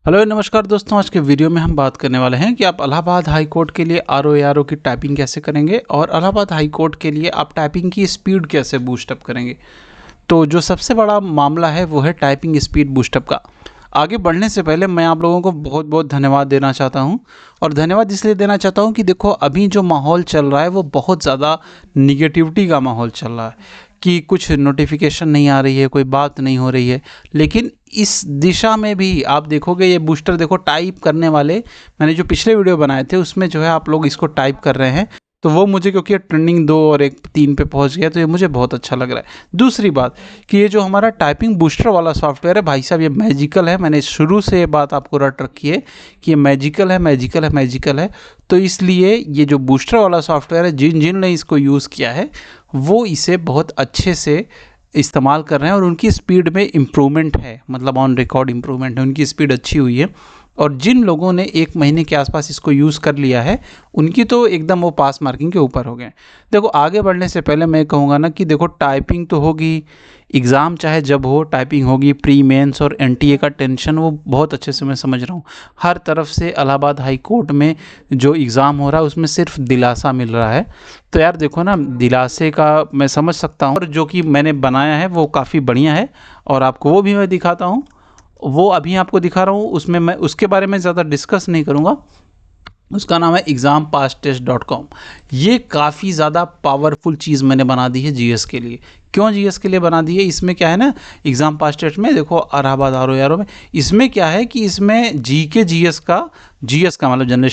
Hello नमस्कार दोस्तों, आज के वीडियो में हम बात करने वाले हैं कि आप इलाहाबाद हाई कोर्ट के लिए R O A R O की टाइपिंग कैसे करेंगे और इलाहाबाद हाई कोर्ट के लिए आप टाइपिंग की स्पीड कैसे बूस्ट अप करेंगे। तो जो सबसे बड़ा मामला है वो है टाइपिंग स्पीड बूस्टअप का। आगे बढ़ने से पहले मैं आप लोगों को बहुत बहुत धन्यवाद देना चाहता हूं, और धन्यवाद इसलिए देना चाहता हूं कि देखो अभी जो माहौल चल रहा है वो बहुत ज़्यादा निगेटिविटी का माहौल चल रहा है कि कुछ नोटिफिकेशन नहीं आ रही है, कोई बात नहीं हो रही है। लेकिन इस दिशा में भी आप देखोगे ये बूस्टर, देखो टाइप करने वाले मैंने जो पिछले वीडियो बनाए थे उसमें जो है आप लोग इसको टाइप कर रहे हैं, तो वो मुझे क्योंकि ट्रेंडिंग 2 और 3 पे पहुंच गया तो ये मुझे बहुत अच्छा लग रहा है। दूसरी बात कि ये जो हमारा टाइपिंग बूस्टर वाला सॉफ्टवेयर है भाई साहब, ये मैजिकल है। मैंने शुरू से ये बात आपको रट रखी है कि ये मैजिकल है, मैजिकल है, मैजिकल है। तो इसलिए ये जो बूस्टर वाला सॉफ्टवेयर है, जिन जिन ने इसको यूज़ किया है वो इसे बहुत अच्छे से इस्तेमाल कर रहे हैं और उनकी स्पीड में इम्प्रूवमेंट है, मतलब ऑन रिकॉर्ड इम्प्रूवमेंट है, उनकी स्पीड अच्छी हुई है। और जिन लोगों ने 1 महीने के आसपास इसको यूज़ कर लिया है उनकी तो एकदम वो पास मार्किंग के ऊपर हो गए। देखो आगे बढ़ने से पहले मैं कहूँगा ना कि देखो टाइपिंग तो होगी, एग्ज़ाम चाहे जब हो टाइपिंग होगी। प्री मेंस और एनटीए का टेंशन वो बहुत अच्छे से मैं समझ रहा हूँ। हर तरफ से इलाहाबाद हाई कोर्ट में जो एग्ज़ाम हो रहा है उसमें सिर्फ दिलासा मिल रहा है। तो यार देखो ना, दिलासे का मैं समझ सकता हूँ, और जो कि मैंने बनाया है वो काफ़ी बढ़िया है और आपको वो भी मैं दिखाता हूँ। वो अभी आपको दिखा रहा हूँ, उसमें मैं उसके बारे में ज़्यादा डिस्कस नहीं करूँगा। उसका नाम है exampasstest.com। ये काफ़ी ज़्यादा पावरफुल चीज़ मैंने बना दी है जीएस के लिए। क्यों जीएस के लिए बना दी है? इसमें क्या है ना, एग्ज़ाम पास टेस्ट में देखो Allahabad R O R O में इसमें क्या है कि इसमें जीके जीएस का मतलब जनरल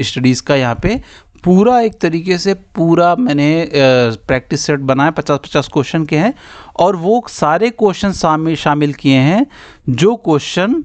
स्टडीज़ का यहाँ पे पूरा एक तरीके से पूरा मैंने प्रैक्टिस सेट बनाया। 50-50 क्वेश्चन के हैं और वो सारे क्वेश्चन शामिल किए हैं जो क्वेश्चन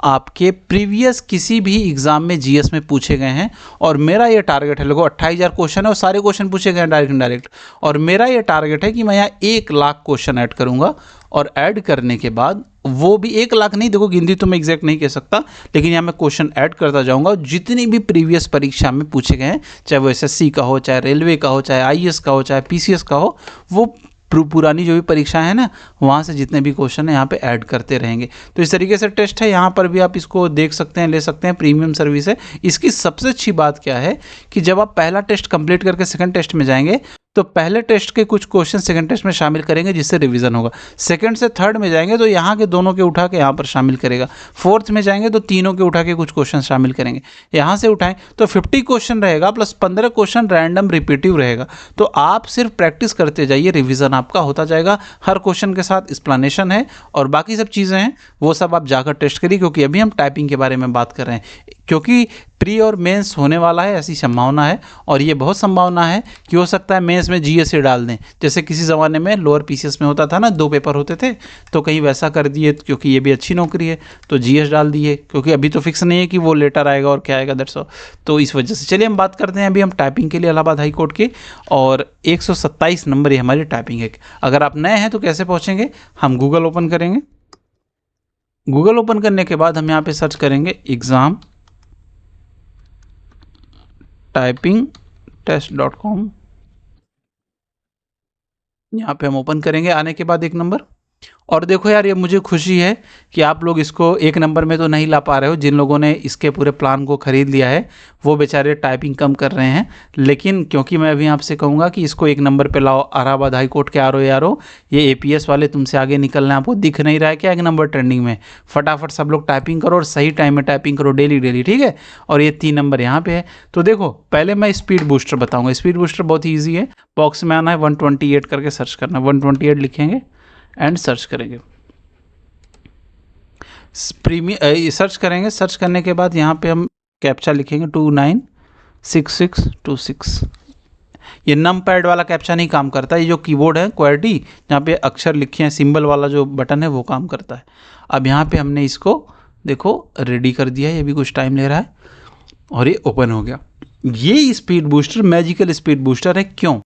आपके प्रीवियस किसी भी एग्ज़ाम में जीएस में पूछे गए हैं। और मेरा ये टारगेट है, देखो 28,000 क्वेश्चन है और सारे क्वेश्चन पूछे गए हैं डायरेक्ट इनडायरेक्ट। और मेरा ये टारगेट है कि मैं यहाँ 1 लाख क्वेश्चन ऐड करूँगा, और ऐड करने के बाद वो भी 1 लाख नहीं, देखो गिनती तो मैं एग्जैक्ट नहीं कह सकता, लेकिन यहाँ मैं क्वेश्चन ऐड करता जाऊँगा जितनी भी प्रीवियस परीक्षा में पूछे गए हैं, चाहे वो एसएससी का हो, चाहे रेलवे का हो, चाहे आईएएस का हो, चाहे पीसीएस का हो, वो पुरानी जो भी परीक्षाएं हैं ना वहाँ से जितने भी क्वेश्चन है यहाँ पे ऐड करते रहेंगे। तो इस तरीके से टेस्ट है, यहाँ पर भी आप इसको देख सकते हैं, ले सकते हैं, प्रीमियम सर्विस है। इसकी सबसे अच्छी बात क्या है कि जब आप पहला टेस्ट कंप्लीट करके सेकंड टेस्ट में जाएंगे तो पहले टेस्ट के कुछ क्वेश्चन सेकंड टेस्ट में शामिल करेंगे जिससे रिवीजन होगा। सेकंड से थर्ड में जाएंगे तो यहाँ के दोनों के उठा के यहाँ पर शामिल करेगा। फोर्थ में जाएंगे तो तीनों के उठा के कुछ क्वेश्चन शामिल करेंगे। यहाँ से उठाएं तो 50 क्वेश्चन रहेगा प्लस 15 क्वेश्चन रैंडम रिपीटिव रहेगा। तो आप सिर्फ प्रैक्टिस करते जाइए, रिवीजन आपका होता जाएगा। हर क्वेश्चन के साथ एक्सप्लेनेशन है और बाकी सब चीज़ें हैं वो सब आप जाकर टेस्ट करिए, क्योंकि अभी हम टाइपिंग के बारे में बात कर रहे हैं। क्योंकि प्री और मेंस होने वाला है ऐसी संभावना है, और ये बहुत संभावना है कि हो सकता है मेंस में जीएस से डाल दें, जैसे किसी ज़माने में लोअर पीसीएस में होता था ना, 2 पेपर होते थे, तो कहीं वैसा कर दिए क्योंकि ये भी अच्छी नौकरी है तो जीएस डाल दिए, क्योंकि अभी तो फिक्स नहीं है कि वो लेटर आएगा और क्या आएगा, दैट्स ऑल। तो इस वजह से चलिए हम बात करते हैं अभी हम टाइपिंग के लिए इलाहाबाद हाई कोर्ट की, और 127 नंबर ये हमारी टाइपिंग है। अगर आप नए हैं तो कैसे पहुँचेंगे? हम गूगल ओपन करेंगे। गूगल ओपन करने के बाद हम यहाँ पे सर्च करेंगे एग्ज़ाम टाइपिंग टेस्ट.com। यहाँ पे हम ओपन करेंगे, आने के बाद 1 नंबर। और देखो यार, ये मुझे खुशी है कि आप लोग इसको 1 नंबर में तो नहीं ला पा रहे हो। जिन लोगों ने इसके पूरे प्लान को ख़रीद लिया है वो बेचारे टाइपिंग कम कर रहे हैं, लेकिन क्योंकि मैं अभी आपसे कहूँगा कि इसको 1 नंबर पे लाओ, इलाहाबाद हाई कोर्ट के आर ओ ये एपीएस वाले तुमसे आगे निकल रहे हैं। आपको दिख नहीं रहा है क्या 1 नंबर ट्रेंडिंग में? फटाफट सब लोग टाइपिंग करो और सही टाइम में टाइपिंग करो, डेली डेली, ठीक है। और ये 3 नंबर यहाँ पे है। तो देखो पहले मैं स्पीड बूस्टर बताऊँगा। स्पीड बूस्टर बहुत ही ईजी है। बॉक्स में आना है, 128 करके सर्च करना है, 128 लिखेंगे एंड सर्च करेंगे। सर्च करेंगे। सर्च करने के बाद यहाँ पे हम कैप्चा लिखेंगे 296626। ये नम पैड वाला कैप्चा नहीं काम करता, ये जो कीबोर्ड है क्वेटी जहाँ पे अक्षर लिखे हैं, सिंबल वाला जो बटन है वो काम करता है। अब यहाँ पे हमने इसको देखो रेडी कर दिया है, ये भी कुछ टाइम ले रहा है और ये ओपन हो गया। ये speed booster magical speed booster है। क्यों?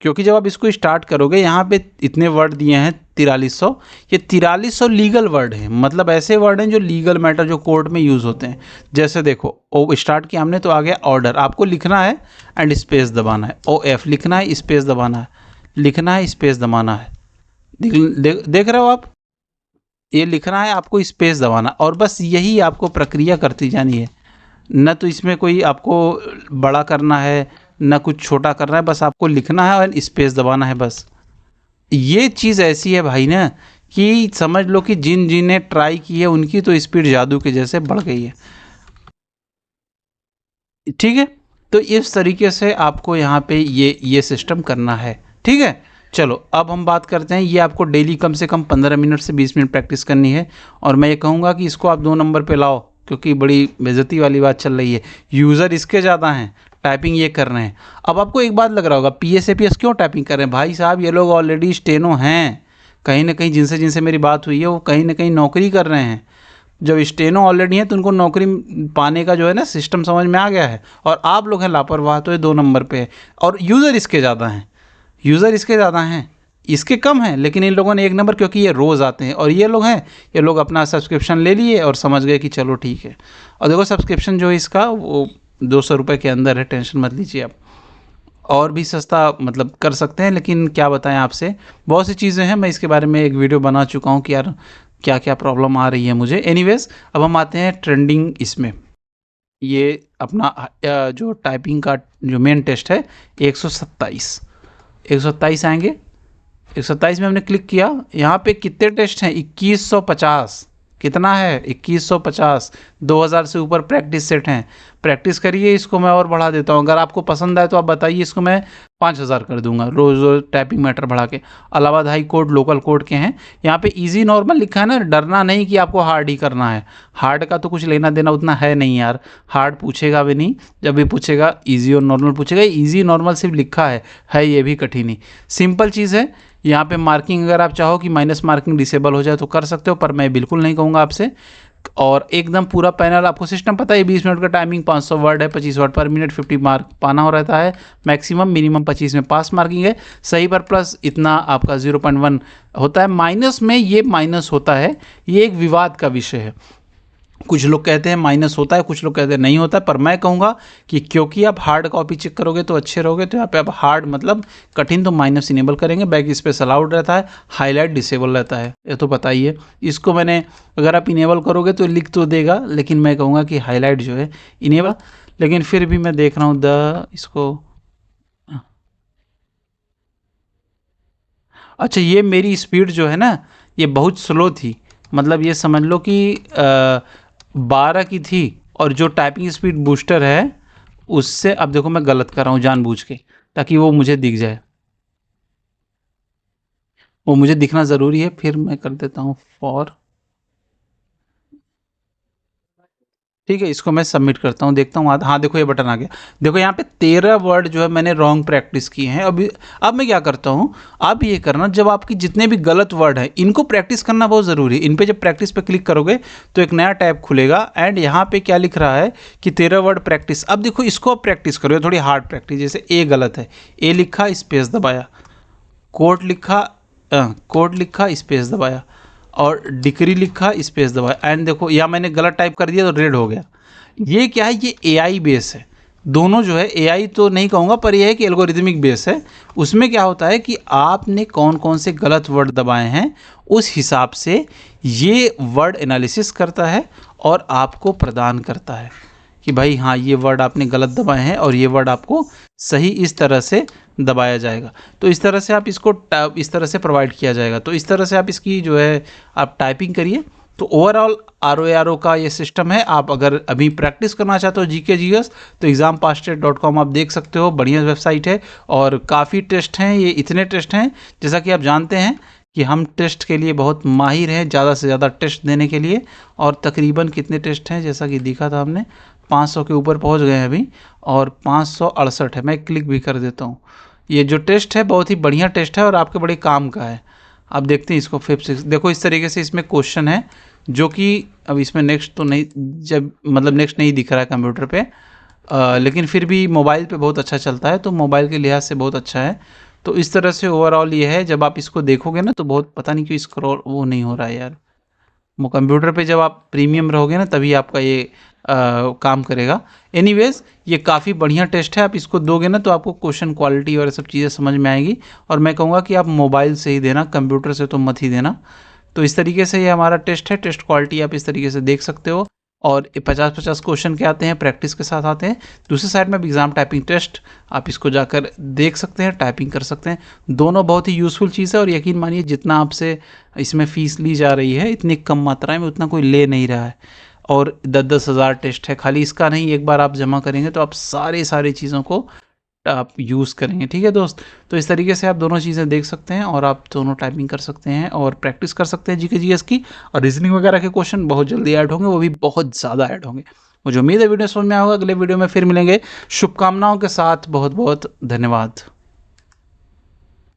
क्योंकि जब आप इसको स्टार्ट करोगे यहाँ पे इतने वर्ड दिए हैं 4300, ये 4300 लीगल वर्ड हैं, मतलब ऐसे वर्ड हैं जो लीगल मैटर जो कोर्ट में यूज़ होते हैं। जैसे देखो ओ स्टार्ट किया हमने तो आ गया ऑर्डर, आपको लिखना है एंड स्पेस दबाना है, OF लिखना है, स्पेस दबाना है, लिखना है, स्पेस दबाना है। देख रहे हो आप, ये लिखना है, आपको स्पेस दबाना, और बस यही आपको प्रक्रिया करती जानी है। न तो इसमें कोई आपको बड़ा करना है, न कुछ छोटा करना है, बस आपको लिखना है और स्पेस दबाना है बस। ये चीज़ ऐसी है भाई ना कि समझ लो कि जिन जिन ने ट्राई की है उनकी तो स्पीड जादू के जैसे बढ़ गई है। ठीक है, तो इस तरीके से आपको यहाँ पे ये सिस्टम करना है। ठीक है, चलो अब हम बात करते हैं। ये आपको डेली कम से कम 15 मिनट से 20 मिनट प्रैक्टिस करनी है, और मैं ये कहूँगा कि इसको आप 2 नंबर पे लाओ, क्योंकि बड़ी बेइज्जती वाली बात चल रही है। यूज़र इसके ज़्यादा हैं, टाइपिंग ये कर रहे हैं। अब आपको एक बात लग रहा होगा, PSAPS क्यों टाइपिंग कर रहे हैं भाई साहब? ये लोग ऑलरेडी स्टेनो हैं, कहीं ना कहीं जिनसे जिनसे मेरी बात हुई है वो कहीं ना कहीं नौकरी कर रहे हैं। जब स्टेनो ऑलरेडी है तो उनको नौकरी पाने का जो है ना सिस्टम समझ में आ गया है, और आप लोग हैं लापरवाह, तो ये 2 नंबर पे है। और यूज़र इसके ज़्यादा हैं, यूज़र इसके ज़्यादा हैं, इसके कम हैं, लेकिन इन लोगों ने 1 नंबर, क्योंकि ये रोज़ आते हैं। और ये लोग हैं, ये लोग अपना सब्सक्रिप्शन ले लिए और समझ गए कि चलो ठीक है। और देखो सब्सक्रिप्शन जो है इसका वो 200 रुपये के अंदर है, टेंशन मत लीजिए आप। और भी सस्ता मतलब कर सकते हैं, लेकिन क्या बताएं आपसे, बहुत सी चीज़ें हैं, मैं इसके बारे में एक वीडियो बना चुका हूँ कि यार क्या क्या प्रॉब्लम आ रही है मुझे। एनीवेज, अब हम आते हैं ट्रेंडिंग इसमें। ये अपना जो टाइपिंग का जो मेन टेस्ट है 127 आएंगे। 127 में हमने क्लिक किया, यहाँ पे कितने टेस्ट हैं? 2150। कितना है? 2150। 2000 से ऊपर प्रैक्टिस सेट हैं। प्रैक्टिस करिए, इसको मैं और बढ़ा देता हूँ। अगर आपको पसंद आए तो आप बताइए, इसको मैं 5000 कर दूंगा, रोज़ रोज़ टाइपिंग मैटर बढ़ा के। Allahabad high court local court के हैं। यहाँ पे इजी नॉर्मल लिखा है ना, डरना नहीं कि आपको हार्ड ही करना है। हार्ड का तो कुछ लेना देना उतना है नहीं यार, हार्ड पूछेगा भी नहीं। जब भी पूछेगा ईजी और नॉर्मल पूछेगा। ईजी नॉर्मल सिर्फ लिखा है ये भी कठिन ही। सिंपल चीज़ है। यहाँ पे मार्किंग अगर आप चाहो कि माइनस मार्किंग डिसेबल हो जाए तो कर सकते हो, पर मैं बिल्कुल नहीं कहूँगा आपसे। और एकदम पूरा पैनल, आपको सिस्टम पता है, 20 मिनट का टाइमिंग, 500 वर्ड है, 25 वर्ड पर मिनट, 50 मार्क पाना हो रहता है मैक्सिमम। मिनिमम 25 में पास मार्किंग है। सही पर प्लस इतना आपका 0.1 होता है। माइनस में ये माइनस होता है, ये एक विवाद का विषय है। कुछ लोग कहते हैं माइनस होता है, कुछ लोग कहते हैं नहीं होता है, पर मैं कहूँगा कि क्योंकि आप हार्ड कॉपी चेक करोगे तो अच्छे रहोगे, तो यहाँ पे आप हार्ड मतलब कठिन तो माइनस इनेबल करेंगे। बैक स्पेस अलाउड रहता है, हाईलाइट डिसेबल रहता है, ये तो बताइए। इसको मैंने, अगर आप इनेबल करोगे तो लिख तो देगा, लेकिन मैं कहूँगा कि हाईलाइट जो है इनेबल। लेकिन फिर भी मैं देख रहा हूँ इसको। अच्छा, ये मेरी स्पीड जो है ना, ये बहुत स्लो थी। मतलब ये समझ लो कि 12 की थी, और जो टाइपिंग स्पीड बूस्टर है उससे, अब देखो मैं गलत कर रहा हूँ जानबूझ के, ताकि वो मुझे दिख जाए। वो मुझे दिखना ज़रूरी है, फिर मैं कर देता हूँ फॉर। ठीक है, इसको मैं सबमिट करता हूँ, देखता हूँ। हाँ देखो ये बटन आ गया। देखो यहाँ पे 13 वर्ड जो है मैंने रॉन्ग प्रैक्टिस किए हैं। अभी अब मैं क्या करता हूँ, आप ये करना, जब आपकी जितने भी गलत वर्ड हैं इनको प्रैक्टिस करना बहुत ज़रूरी है। इन पे जब प्रैक्टिस पे क्लिक करोगे तो एक नया टैब खुलेगा, एंड यहाँ पे क्या लिख रहा है कि 13 वर्ड प्रैक्टिस। अब देखो इसको आप प्रैक्टिस करो, थोड़ी हार्ड प्रैक्टिस। जैसे ए गलत है, ए लिखा स्पेस दबाया, कोर्ट लिखा, कोर्ट लिखा स्पेस दबाया, और डिक्री लिखा स्पेस दबाया, एंड देखो या मैंने गलत टाइप कर दिया तो रेड हो गया। ये क्या है? ये एआई बेस है। दोनों जो है, एआई तो नहीं कहूँगा, पर यह है कि एल्गोरिथमिक बेस है। उसमें क्या होता है कि आपने कौन कौन से गलत वर्ड दबाए हैं, उस हिसाब से ये वर्ड एनालिसिस करता है और आपको प्रदान करता है कि भाई हाँ, ये वर्ड आपने गलत दबाए हैं और ये वर्ड आपको सही इस तरह से दबाया जाएगा। तो इस तरह से आप इसको इस तरह से प्रोवाइड किया जाएगा। तो इस तरह से आप इसकी जो है आप टाइपिंग करिए। तो ओवरऑल ROARO का ये सिस्टम है। आप अगर अभी प्रैक्टिस करना चाहते हो GK GS, तो exampasstest.com आप देख सकते हो, बढ़िया वेबसाइट है। और काफ़ी टेस्ट हैं, ये इतने टेस्ट हैं, जैसा कि आप जानते हैं कि हम टेस्ट के लिए बहुत माहिर हैं, ज़्यादा से ज़्यादा टेस्ट देने के लिए। और तकरीबन कितने टेस्ट हैं, जैसा कि दिखा था हमने, 500 के ऊपर पहुंच गए हैं अभी, और 568 है। मैं क्लिक भी कर देता हूं। ये जो टेस्ट है बहुत ही बढ़िया टेस्ट है और आपके बड़े काम का है। आप देखते हैं इसको 5 6, देखो इस तरीके से इसमें क्वेश्चन है, जो कि अब इसमें नेक्स्ट तो नहीं, जब मतलब नेक्स्ट नहीं दिख रहा है कंप्यूटर पे, लेकिन फिर भी मोबाइल पे बहुत अच्छा चलता है, तो मोबाइल के लिहाज से बहुत अच्छा है। तो इस तरह से ओवरऑल ये है। जब आप इसको देखोगे ना तो बहुत, पता नहीं क्यों स्क्रॉल वो नहीं हो रहा है यार, वो कंप्यूटर पे जब आप प्रीमियम रहोगे ना तभी आपका ये काम करेगा। एनीवेज, ये काफ़ी बढ़िया टेस्ट है। आप इसको दोगे ना तो आपको क्वेश्चन क्वालिटी और सब चीज़ें समझ में आएगी। और मैं कहूँगा कि आप मोबाइल से ही देना, कंप्यूटर से तो मत ही देना। तो इस तरीके से ये हमारा टेस्ट है। टेस्ट क्वालिटी आप इस तरीके से देख सकते हो और 50-50 क्वेश्चन के आते हैं, प्रैक्टिस के साथ आते हैं। दूसरी साइड में एग्ज़ाम टाइपिंग टेस्ट, आप इसको जाकर देख सकते हैं, टाइपिंग कर सकते हैं। दोनों बहुत ही यूज़फुल चीज़ है और यकीन मानिए जितना आपसे इसमें फ़ीस ली जा रही है इतनी कम मात्रा में उतना कोई ले नहीं रहा है। और 10-10 हज़ार टेस्ट है, खाली इसका नहीं, एक बार आप जमा करेंगे तो आप सारी चीज़ों को आप यूज़ करेंगे। ठीक है दोस्त? तो इस तरीके से आप दोनों चीज़ें देख सकते हैं और आप दोनों टाइपिंग कर सकते हैं और प्रैक्टिस कर सकते हैं जीके जीएस की। और रीज़निंग वगैरह के क्वेश्चन बहुत जल्दी ऐड होंगे, वो भी बहुत ज़्यादा ऐड होंगे। मुझे उम्मीद है वीडियो समझ में आया होगा। अगले वीडियो में फिर मिलेंगे। शुभकामनाओं के साथ बहुत-बहुत धन्यवाद।